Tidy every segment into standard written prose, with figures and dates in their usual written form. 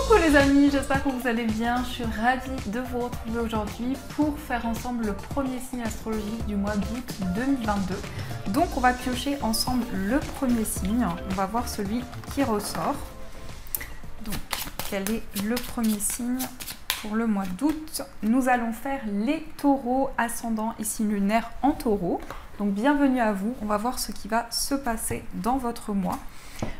Coucou les amis, j'espère que vous allez bien. Je suis ravie de vous retrouver aujourd'hui pour faire ensemble le premier signe astrologique du mois d'août 2022. Donc on va piocher ensemble le premier signe, on va voir celui qui ressort. Donc quel est le premier signe pour le mois d'août? Nous allons faire les taureaux, ascendant et signe lunaire en taureau. Donc bienvenue à vous, on va voir ce qui va se passer dans votre mois.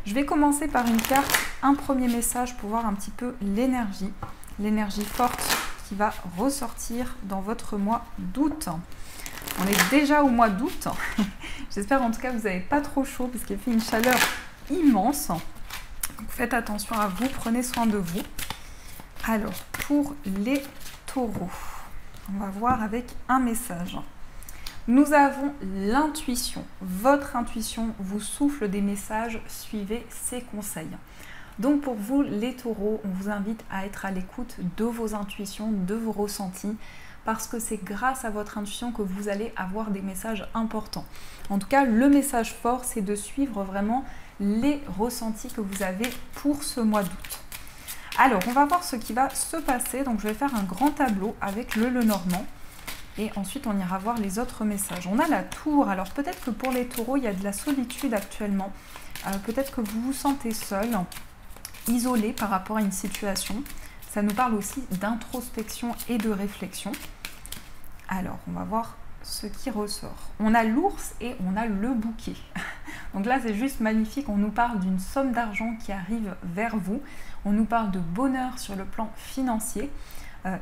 Je vais commencer par une carte, un premier message pour voir un petit peu l'énergie forte qui va ressortir dans votre mois d'août. On est déjà au mois d'août. J'espère en tout cas que vous n'avez pas trop chaud parce qu'il fait une chaleur immense. Donc faites attention à vous, prenez soin de vous. Alors, pour les taureaux, on va voir avec un message. Nous avons l'intuition. Votre intuition vous souffle des messages, suivez ses conseils. Donc pour vous, les taureaux, on vous invite à être à l'écoute de vos intuitions, de vos ressentis, parce que c'est grâce à votre intuition que vous allez avoir des messages importants. En tout cas, le message fort, c'est de suivre vraiment les ressentis que vous avez pour ce mois d'août. Alors, on va voir ce qui va se passer. Donc je vais faire un grand tableau avec le Lenormand. Et ensuite, on ira voir les autres messages. On a la tour. Alors, peut-être que pour les taureaux, il y a de la solitude actuellement. Peut-être que vous vous sentez seul, isolé par rapport à une situation. Ça nous parle aussi d'introspection et de réflexion. Alors, on va voir ce qui ressort. On a l'ours et on a le bouquet. Donc là, c'est juste magnifique. On nous parle d'une somme d'argent qui arrive vers vous. On nous parle de bonheur sur le plan financier.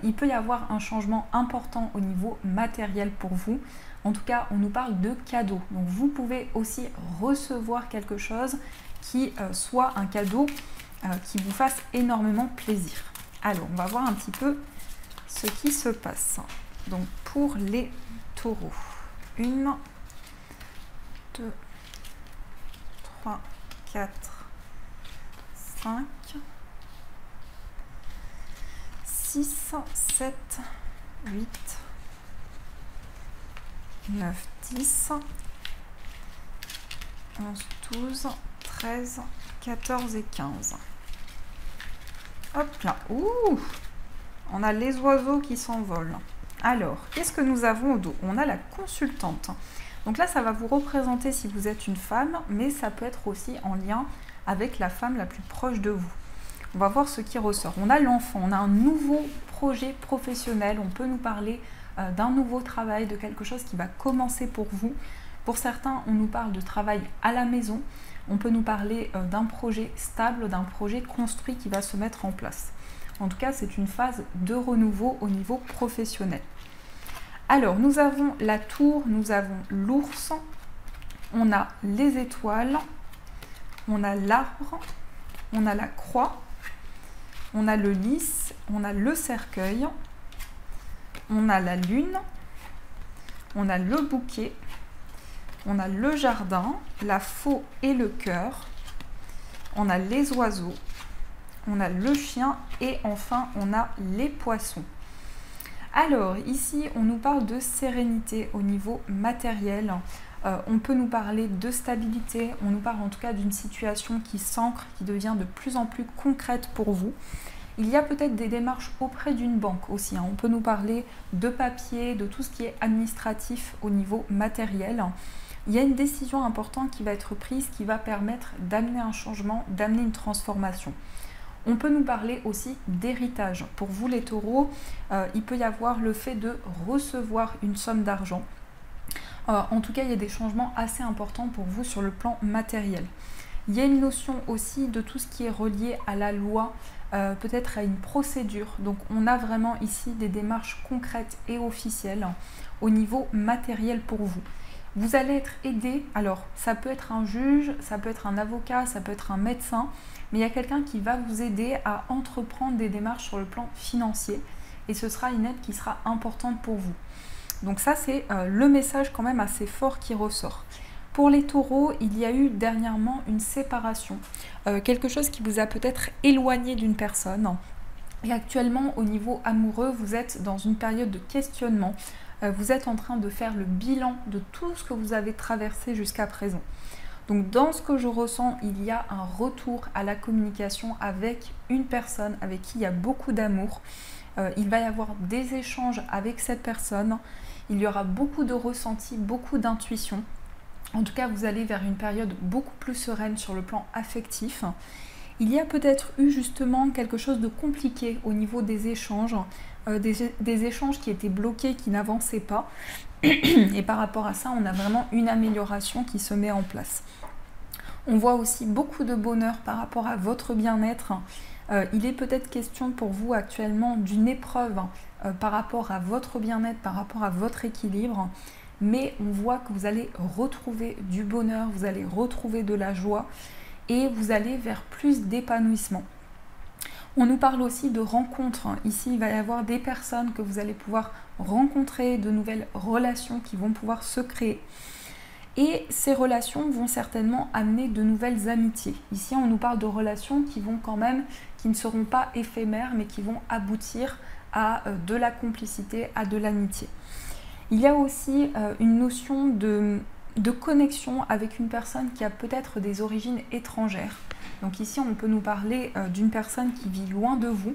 Il peut y avoir un changement important au niveau matériel pour vous. En tout cas, on nous parle de cadeaux. Donc vous pouvez aussi recevoir quelque chose qui soit un cadeau qui vous fasse énormément plaisir. Alors, on va voir un petit peu ce qui se passe. Donc pour les taureaux, 1, 2, 3, 4, 5, 6, 7, 8, 9, 10, 11, 12, 13, 14 et 15. Hop là, ouh, on a les oiseaux qui s'envolent. Alors, qu'est-ce que nous avons au dos? On a la consultante. Donc là, ça va vous représenter si vous êtes une femme, mais ça peut être aussi en lien avec la femme la plus proche de vous. On va voir ce qui ressort. On a l'enfant, on a un nouveau projet professionnel, on peut nous parler d'un nouveau travail, de quelque chose qui va commencer pour vous. Pour certains, on nous parle de travail à la maison, on peut nous parler d'un projet stable, d'un projet construit qui va se mettre en place. En tout cas, c'est une phase de renouveau au niveau professionnel. Alors, nous avons la tour, nous avons l'ours, on a les étoiles, on a l'arbre, on a la croix, on a le lys, on a le cercueil, on a la lune, on a le bouquet, on a le jardin, la faux et le cœur, on a les oiseaux, on a le chien et enfin on a les poissons. Alors ici on nous parle de sérénité au niveau matériel. On peut nous parler de stabilité, on nous parle en tout cas d'une situation qui s'ancre, qui devient de plus en plus concrète pour vous. Il y a peut-être des démarches auprès d'une banque aussi. On peut nous parler de papier, de tout ce qui est administratif au niveau matériel. Il y a une décision importante qui va être prise, qui va permettre d'amener un changement, d'amener une transformation. On peut nous parler aussi d'héritage. Pour vous les taureaux, il peut y avoir le fait de recevoir une somme d'argent. En tout cas, il y a des changements assez importants pour vous sur le plan matériel. Il y a une notion aussi de tout ce qui est relié à la loi, peut-être à une procédure. Donc on a vraiment ici des démarches concrètes et officielles au niveau matériel pour vous. Vous allez être aidé, alors ça peut être un juge, ça peut être un avocat, ça peut être un médecin, mais il y a quelqu'un qui va vous aider à entreprendre des démarches sur le plan financier et ce sera une aide qui sera importante pour vous. Donc ça c'est le message quand même assez fort qui ressort. Pour les taureaux, il y a eu dernièrement une séparation, quelque chose qui vous a peut-être éloigné d'une personne. Et actuellement, au niveau amoureux, vous êtes dans une période de questionnement. Vous êtes en train de faire le bilan de tout ce que vous avez traversé jusqu'à présent. Donc dans ce que je ressens, il y a un retour à la communication avec une personne avec qui il y a beaucoup d'amour. Il va y avoir des échanges avec cette personne. Il y aura beaucoup de ressentis, beaucoup d'intuition. En tout cas, vous allez vers une période beaucoup plus sereine sur le plan affectif. Il y a peut-être eu justement quelque chose de compliqué au niveau des échanges, des échanges qui étaient bloqués, qui n'avançaient pas. Et par rapport à ça, on a vraiment une amélioration qui se met en place. On voit aussi beaucoup de bonheur par rapport à votre bien-être. Il est peut-être question pour vous actuellement d'une épreuve par rapport à votre bien-être, par rapport à votre équilibre. Mais on voit que vous allez retrouver du bonheur, vous allez retrouver de la joie et vous allez vers plus d'épanouissement. On nous parle aussi de rencontres. Ici, il va y avoir des personnes que vous allez pouvoir rencontrer, de nouvelles relations qui vont pouvoir se créer. Et ces relations vont certainement amener de nouvelles amitiés. Ici, on nous parle de relations qui ne seront pas éphémères, mais qui vont aboutir à de la complicité, à de l'amitié. Il y a aussi une notion de connexion avec une personne qui a peut-être des origines étrangères. Donc ici, on peut nous parler d'une personne qui vit loin de vous,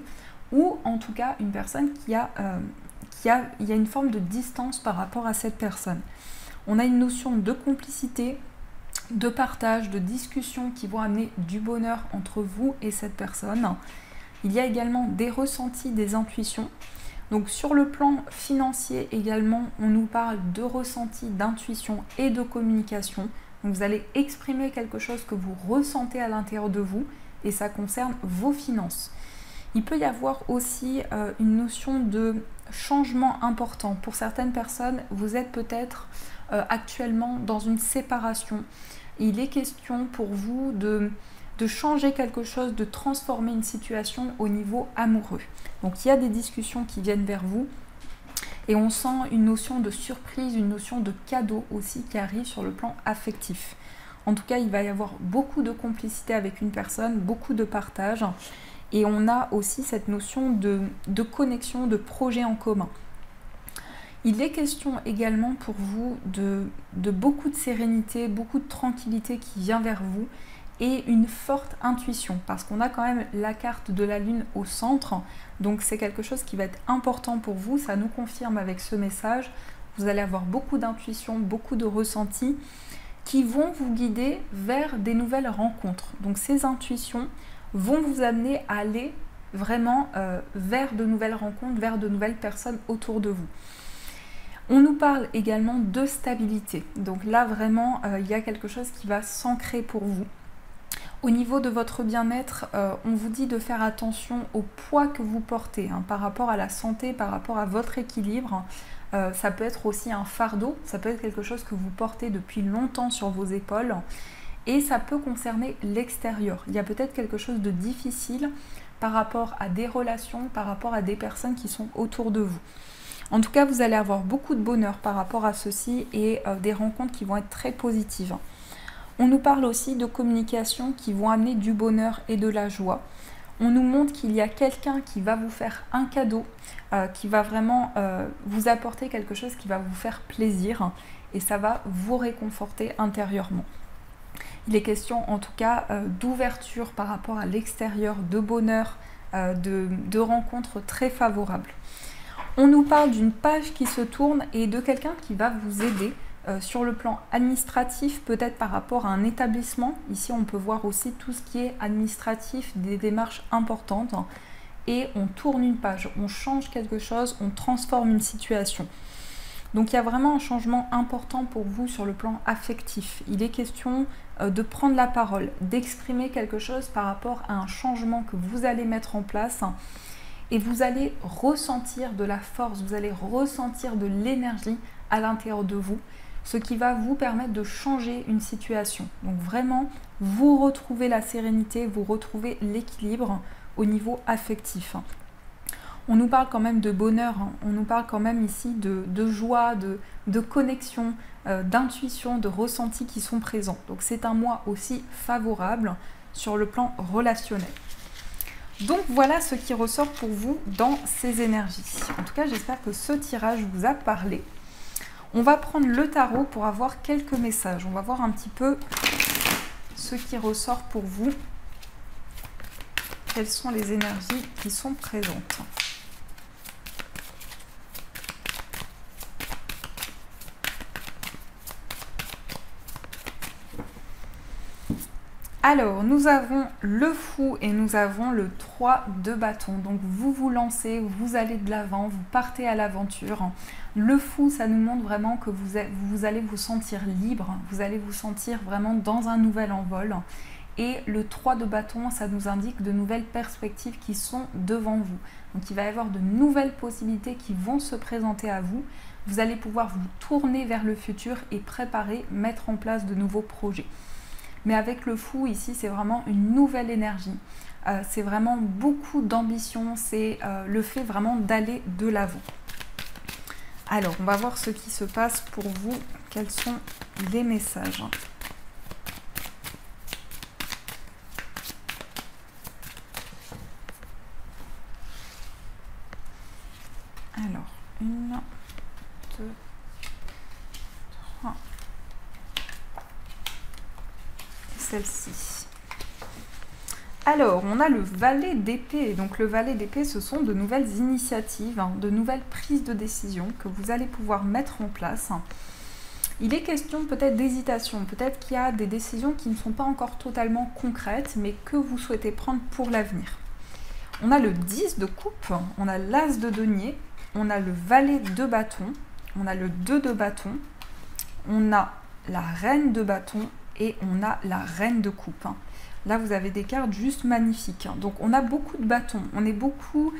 ou en tout cas une personne il y a une forme de distance par rapport à cette personne. On a une notion de complicité, de partage, de discussion qui vont amener du bonheur entre vous et cette personne. Il y a également des ressentis, des intuitions. Donc sur le plan financier également, on nous parle de ressenti, d'intuition et de communication. Donc vous allez exprimer quelque chose que vous ressentez à l'intérieur de vous et ça concerne vos finances. Il peut y avoir aussi une notion de changement important. Pour certaines personnes, vous êtes peut-être actuellement dans une séparation. Il est question pour vous de changer quelque chose, de transformer une situation au niveau amoureux. Donc il y a des discussions qui viennent vers vous et on sent une notion de surprise, une notion de cadeau aussi qui arrive sur le plan affectif. En tout cas, il va y avoir beaucoup de complicité avec une personne, beaucoup de partage et on a aussi cette notion de connexion, de projet en commun. Il est question également pour vous de beaucoup de sérénité, beaucoup de tranquillité qui vient vers vous et une forte intuition parce qu'on a quand même la carte de la lune au centre, donc c'est quelque chose qui va être important pour vous, ça nous confirme avec ce message. Vous allez avoir beaucoup d'intuition, beaucoup de ressentis qui vont vous guider vers des nouvelles rencontres. Donc ces intuitions vont vous amener à aller vraiment vers de nouvelles rencontres, vers de nouvelles personnes autour de vous. On nous parle également de stabilité, donc là vraiment il y a quelque chose qui va s'ancrer pour vous. Au niveau de votre bien-être, on vous dit de faire attention au poids que vous portez par rapport à la santé, par rapport à votre équilibre. Ça peut être aussi un fardeau, ça peut être quelque chose que vous portez depuis longtemps sur vos épaules et ça peut concerner l'extérieur. Il y a peut-être quelque chose de difficile par rapport à des relations, par rapport à des personnes qui sont autour de vous. En tout cas, vous allez avoir beaucoup de bonheur par rapport à ceci et des rencontres qui vont être très positives. On nous parle aussi de communication qui vont amener du bonheur et de la joie. On nous montre qu'il y a quelqu'un qui va vous faire un cadeau, qui va vraiment vous apporter quelque chose qui va vous faire plaisir et ça va vous réconforter intérieurement. Il est question en tout cas d'ouverture par rapport à l'extérieur, de bonheur, de rencontres très favorables. On nous parle d'une page qui se tourne et de quelqu'un qui va vous aider sur le plan administratif, peut-être par rapport à un établissement. Ici, on peut voir aussi tout ce qui est administratif, des démarches importantes. Et on tourne une page, on change quelque chose, on transforme une situation. Donc il y a vraiment un changement important pour vous sur le plan affectif. Il est question de prendre la parole, d'exprimer quelque chose par rapport à un changement que vous allez mettre en place. Et vous allez ressentir de la force, vous allez ressentir de l'énergie à l'intérieur de vous, ce qui va vous permettre de changer une situation. Donc vraiment, vous retrouvez la sérénité, vous retrouvez l'équilibre au niveau affectif. On nous parle quand même de bonheur, on nous parle quand même ici de joie, de connexion, d'intuition, de ressenti qui sont présents. Donc c'est un mois aussi favorable sur le plan relationnel. Donc voilà ce qui ressort pour vous dans ces énergies. En tout cas, j'espère que ce tirage vous a parlé. On va prendre le tarot pour avoir quelques messages. On va voir un petit peu ce qui ressort pour vous. Quelles sont les énergies qui sont présentes? Alors, nous avons le fou et nous avons le 3 de bâton. Donc, vous vous lancez, vous allez de l'avant, vous partez à l'aventure. Le fou, ça nous montre vraiment que vous allez vous sentir libre, vous allez vous sentir vraiment dans un nouvel envol. Et le 3 de bâton, ça nous indique de nouvelles perspectives qui sont devant vous. Donc, il va y avoir de nouvelles possibilités qui vont se présenter à vous. Vous allez pouvoir vous tourner vers le futur et préparer, mettre en place de nouveaux projets. Mais avec le fou, ici, c'est vraiment une nouvelle énergie. C'est vraiment beaucoup d'ambition. C'est le fait vraiment d'aller de l'avant. Alors, on va voir ce qui se passe pour vous. Quels sont les messages? Alors, 1, 2, 3. Celle-ci. Alors, on a le valet d'épée. Donc, le valet d'épée, ce sont de nouvelles initiatives, de nouvelles prises de décision que vous allez pouvoir mettre en place. Il est question peut-être d'hésitation, peut-être qu'il y a des décisions qui ne sont pas encore totalement concrètes, mais que vous souhaitez prendre pour l'avenir. On a le 10 de coupe, on a l'as de denier, on a le valet de bâton, on a le 2 de bâton, on a la reine de bâton, et on a la reine de coupe. Là, vous avez des cartes juste magnifiques. Donc, on a beaucoup de bâtons. On est beaucoup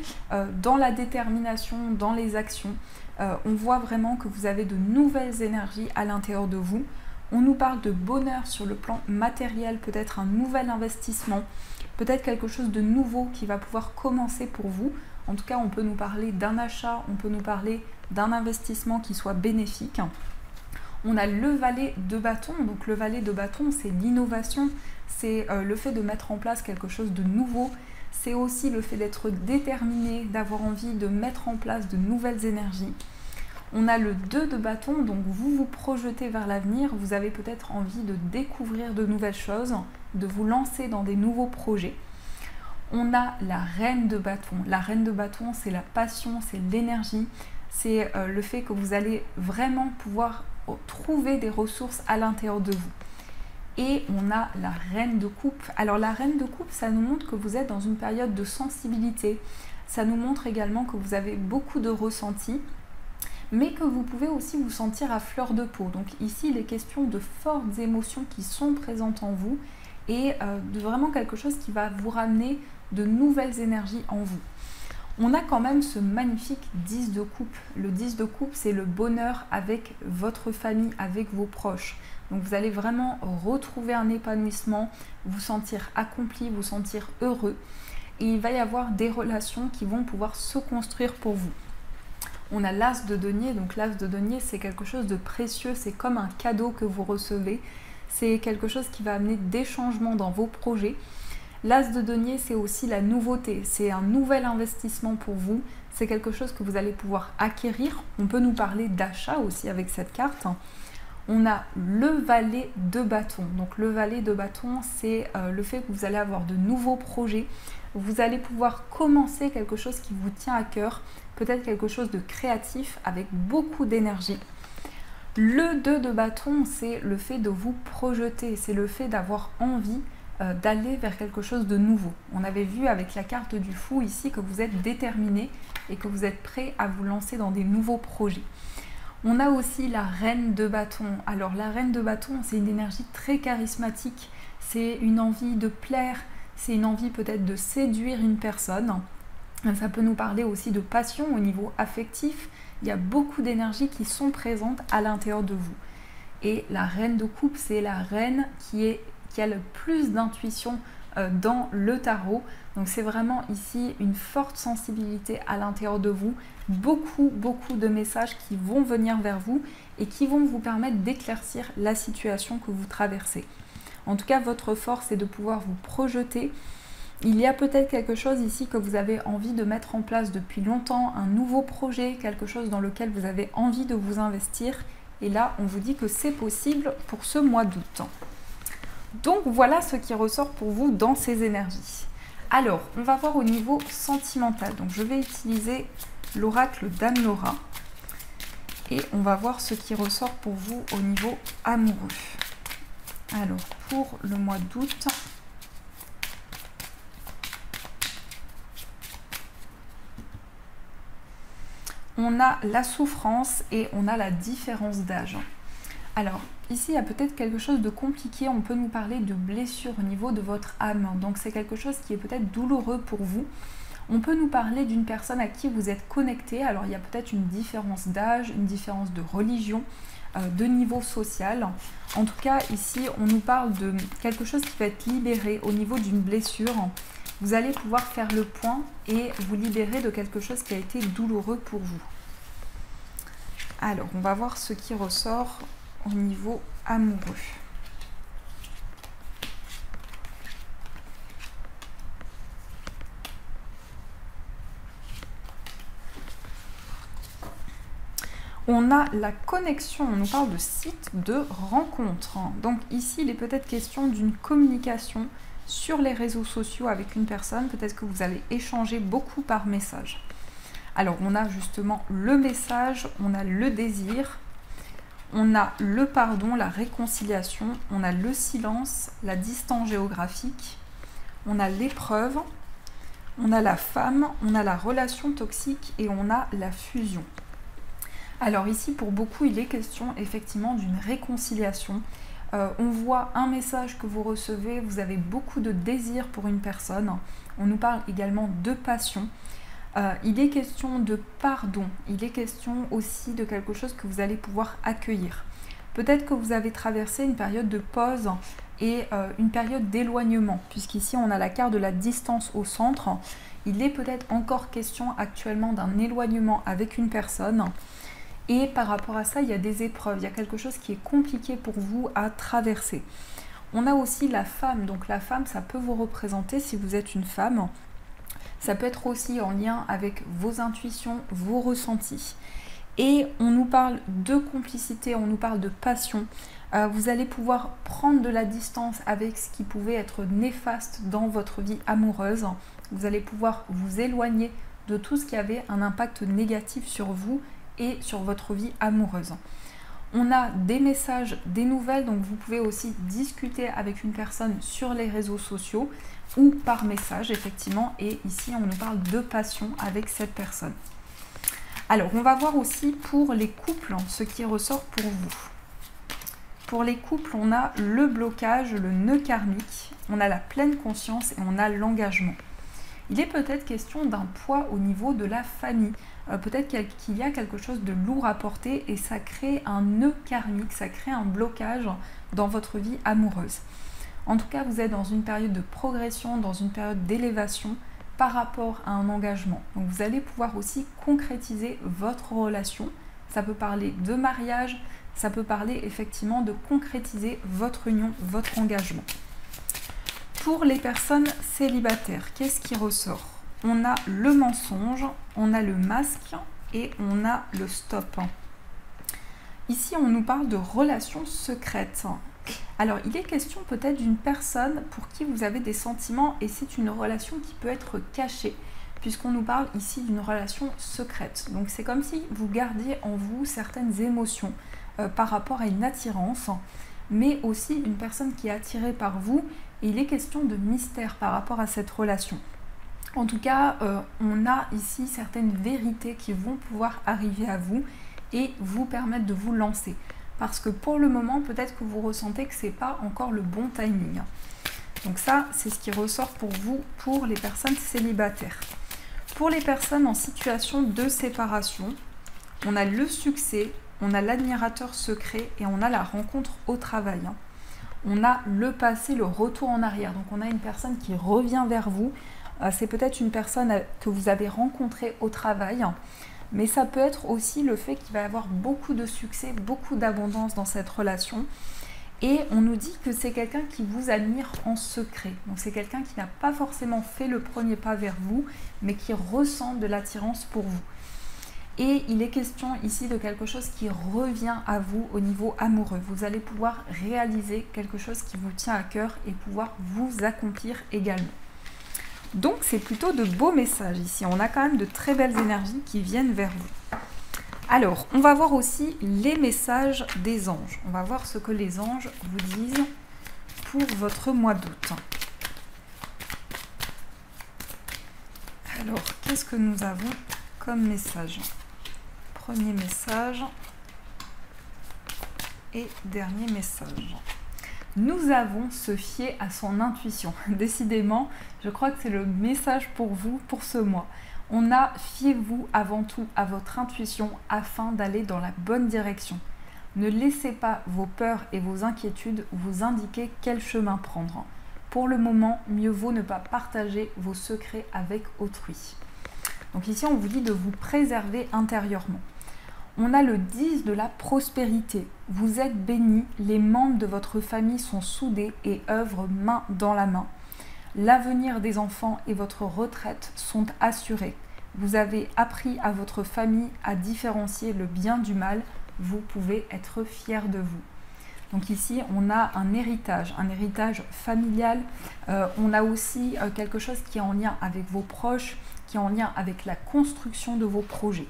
dans la détermination, dans les actions. On voit vraiment que vous avez de nouvelles énergies à l'intérieur de vous. On nous parle de bonheur sur le plan matériel, peut-être un nouvel investissement, peut-être quelque chose de nouveau qui va pouvoir commencer pour vous. En tout cas, on peut nous parler d'un achat, on peut nous parler d'un investissement qui soit bénéfique. On a le valet de bâton. Donc le valet de bâton, c'est l'innovation, c'est le fait de mettre en place quelque chose de nouveau. C'est aussi le fait d'être déterminé, d'avoir envie de mettre en place de nouvelles énergies. On a le 2 de bâton, donc vous vous projetez vers l'avenir, vous avez peut-être envie de découvrir de nouvelles choses, de vous lancer dans des nouveaux projets. On a la reine de bâton. La reine de bâton, c'est la passion, c'est l'énergie, c'est le fait que vous allez vraiment pouvoir trouver des ressources à l'intérieur de vous. Et on a la reine de coupe. Alors la reine de coupe, ça nous montre que vous êtes dans une période de sensibilité. Ça nous montre également que vous avez beaucoup de ressentis, mais que vous pouvez aussi vous sentir à fleur de peau. Donc ici, il est question de fortes émotions qui sont présentes en vous et de vraiment quelque chose qui va vous ramener de nouvelles énergies en vous. On a quand même ce magnifique 10 de coupe. Le 10 de coupe, c'est le bonheur avec votre famille, avec vos proches. Donc vous allez vraiment retrouver un épanouissement, vous sentir accompli, vous sentir heureux. Et il va y avoir des relations qui vont pouvoir se construire pour vous. On a l'as de denier. Donc l'as de denier, c'est quelque chose de précieux. C'est comme un cadeau que vous recevez. C'est quelque chose qui va amener des changements dans vos projets. L'as de denier, c'est aussi la nouveauté, c'est un nouvel investissement pour vous, c'est quelque chose que vous allez pouvoir acquérir. On peut nous parler d'achat aussi avec cette carte. On a le valet de bâton. Donc le valet de bâton, c'est le fait que vous allez avoir de nouveaux projets. Vous allez pouvoir commencer quelque chose qui vous tient à cœur, peut-être quelque chose de créatif avec beaucoup d'énergie. Le 2 de bâton, c'est le fait de vous projeter, c'est le fait d'avoir envie d'aller vers quelque chose de nouveau. On avait vu avec la carte du fou ici que vous êtes déterminé et que vous êtes prêt à vous lancer dans des nouveaux projets. On a aussi la reine de bâton. Alors la reine de bâton, c'est une énergie très charismatique, c'est une envie de plaire, c'est une envie peut-être de séduire une personne. Ça peut nous parler aussi de passion au niveau affectif. Il y a beaucoup d'énergies qui sont présentes à l'intérieur de vous. Et la reine de coupe, c'est la reine qui a le plus d'intuition dans le tarot. Donc c'est vraiment ici une forte sensibilité à l'intérieur de vous, beaucoup de messages qui vont venir vers vous et qui vont vous permettre d'éclaircir la situation que vous traversez. En tout cas, votre force est de pouvoir vous projeter. Il y a peut-être quelque chose ici que vous avez envie de mettre en place depuis longtemps, un nouveau projet, quelque chose dans lequel vous avez envie de vous investir. Et là, on vous dit que c'est possible pour ce mois d'août. Donc voilà ce qui ressort pour vous dans ces énergies. Alors, on va voir au niveau sentimental. Donc je vais utiliser l'oracle Dame Laura. Et on va voir ce qui ressort pour vous au niveau amoureux. Alors, pour le mois d'août, on a la souffrance et on a la différence d'âge. Alors, ici, il y a peut-être quelque chose de compliqué. On peut nous parler de blessure au niveau de votre âme. Donc, c'est quelque chose qui est peut-être douloureux pour vous. On peut nous parler d'une personne à qui vous êtes connecté. Alors, il y a peut-être une différence d'âge, une différence de religion, de niveau social. En tout cas, ici, on nous parle de quelque chose qui va être libéré au niveau d'une blessure. Vous allez pouvoir faire le point et vous libérer de quelque chose qui a été douloureux pour vous. Alors, on va voir ce qui ressort au niveau amoureux. On a la connexion, on nous parle de site de rencontre. Donc ici, il est peut-être question d'une communication sur les réseaux sociaux avec une personne. Peut-être que vous allez échanger beaucoup par message. Alors, on a justement le message, on a le désir, on a le pardon, la réconciliation, on a le silence, la distance géographique, on a l'épreuve, on a la femme, on a la relation toxique et on a la fusion. Alors ici, pour beaucoup, il est question effectivement d'une réconciliation. On voit un message que vous recevez, vous avez beaucoup de désir pour une personne. On nous parle également de passion. Il est question de pardon. Il est question aussi de quelque chose que vous allez pouvoir accueillir. Peut-être que vous avez traversé une période de pause et une période d'éloignement, puisqu'ici on a la carte de la distance au centre. Il est peut-être encore question actuellement d'un éloignement avec une personne. Et par rapport à ça, il y a des épreuves, il y a quelque chose qui est compliqué pour vous à traverser. On a aussi la femme, donc la femme, ça peut vous représenter si vous êtes une femme. Ça peut être aussi en lien avec vos intuitions, vos ressentis. Et on nous parle de complicité, on nous parle de passion. Vous allez pouvoir prendre de la distance avec ce qui pouvait être néfaste dans votre vie amoureuse. Vous allez pouvoir vous éloigner de tout ce qui avait un impact négatif sur vous et sur votre vie amoureuse. On a des messages, des nouvelles, donc vous pouvez aussi discuter avec une personne sur les réseaux sociaux ou par message, effectivement, et ici on nous parle de passion avec cette personne. Alors, on va voir aussi pour les couples ce qui ressort pour vous. Pour les couples, on a le blocage, le nœud karmique, on a la pleine conscience et on a l'engagement. Il est peut-être question d'un poids au niveau de la famille. Peut-être qu'il y a quelque chose de lourd à porter et ça crée un nœud karmique, ça crée un blocage dans votre vie amoureuse. En tout cas, vous êtes dans une période de progression, dans une période d'élévation par rapport à un engagement. Donc vous allez pouvoir aussi concrétiser votre relation. Ça peut parler de mariage, ça peut parler effectivement de concrétiser votre union, votre engagement. Pour les personnes célibataires, qu'est-ce qui ressort? On a le mensonge, on a le masque et on a le stop. Ici, on nous parle de relations secrètes. Alors, il est question peut-être d'une personne pour qui vous avez des sentiments et c'est une relation qui peut être cachée, puisqu'on nous parle ici d'une relation secrète. Donc, c'est comme si vous gardiez en vous certaines émotions par rapport à une attirance, mais aussi une personne qui est attirée par vous. Et il est question de mystère par rapport à cette relation. En tout cas, on a ici certaines vérités qui vont pouvoir arriver à vous et vous permettre de vous lancer. Parce que pour le moment, peut-être que vous ressentez que ce n'est pas encore le bon timing. Donc ça, c'est ce qui ressort pour vous, pour les personnes célibataires. Pour les personnes en situation de séparation, on a le succès, on a l'admirateur secret et on a la rencontre au travail. On a le passé, le retour en arrière. Donc on a une personne qui revient vers vous. C'est peut-être une personne que vous avez rencontrée au travail. Mais ça peut être aussi le fait qu'il va y avoir beaucoup de succès, beaucoup d'abondance dans cette relation. Et on nous dit que c'est quelqu'un qui vous admire en secret. Donc c'est quelqu'un qui n'a pas forcément fait le premier pas vers vous, mais qui ressent de l'attirance pour vous. Et il est question ici de quelque chose qui revient à vous au niveau amoureux. Vous allez pouvoir réaliser quelque chose qui vous tient à cœur et pouvoir vous accomplir également. Donc c'est plutôt de beaux messages ici. On a quand même de très belles énergies qui viennent vers vous. Alors, on va voir aussi les messages des anges. On va voir ce que les anges vous disent pour votre mois d'août. Alors, qu'est-ce que nous avons comme message ? Premier message et dernier message. Nous avons se fier à son intuition. Décidément, je crois que c'est le message pour vous pour ce mois. On a fiez-vous avant tout à votre intuition afin d'aller dans la bonne direction. Ne laissez pas vos peurs et vos inquiétudes vous indiquer quel chemin prendre. Pour le moment, mieux vaut ne pas partager vos secrets avec autrui. Donc ici, on vous dit de vous préserver intérieurement. On a le 10 de la prospérité. Vous êtes bénis, les membres de votre famille sont soudés et œuvrent main dans la main. L'avenir des enfants et votre retraite sont assurés. Vous avez appris à votre famille à différencier le bien du mal. Vous pouvez être fiers de vous. Donc ici, on a un héritage familial. On a aussi quelque chose qui est en lien avec vos proches, qui est en lien avec la construction de vos projets.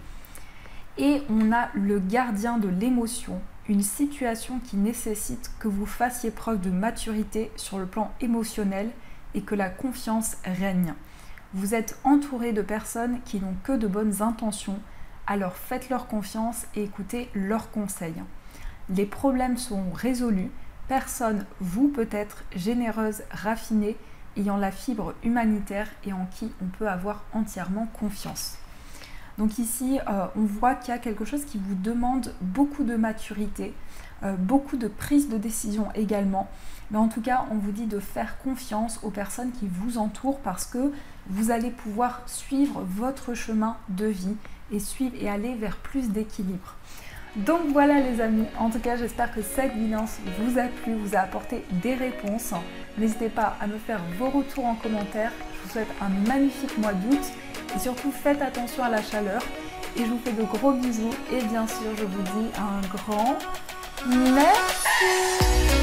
Et on a le gardien de l'émotion, une situation qui nécessite que vous fassiez preuve de maturité sur le plan émotionnel et que la confiance règne. Vous êtes entouré de personnes qui n'ont que de bonnes intentions, alors faites-leur confiance et écoutez leurs conseils. Les problèmes seront résolus, personne, vous peut-être, généreuse, raffinée, ayant la fibre humanitaire et en qui on peut avoir entièrement confiance. Donc ici, on voit qu'il y a quelque chose qui vous demande beaucoup de maturité, beaucoup de prise de décision également. Mais en tout cas, on vous dit de faire confiance aux personnes qui vous entourent parce que vous allez pouvoir suivre votre chemin de vie et aller vers plus d'équilibre. Donc voilà les amis, en tout cas j'espère que cette guidance vous a plu, vous a apporté des réponses. N'hésitez pas à me faire vos retours en commentaire. Je vous souhaite un magnifique mois d'août et surtout faites attention à la chaleur. Et je vous fais de gros bisous et bien sûr je vous dis un grand merci.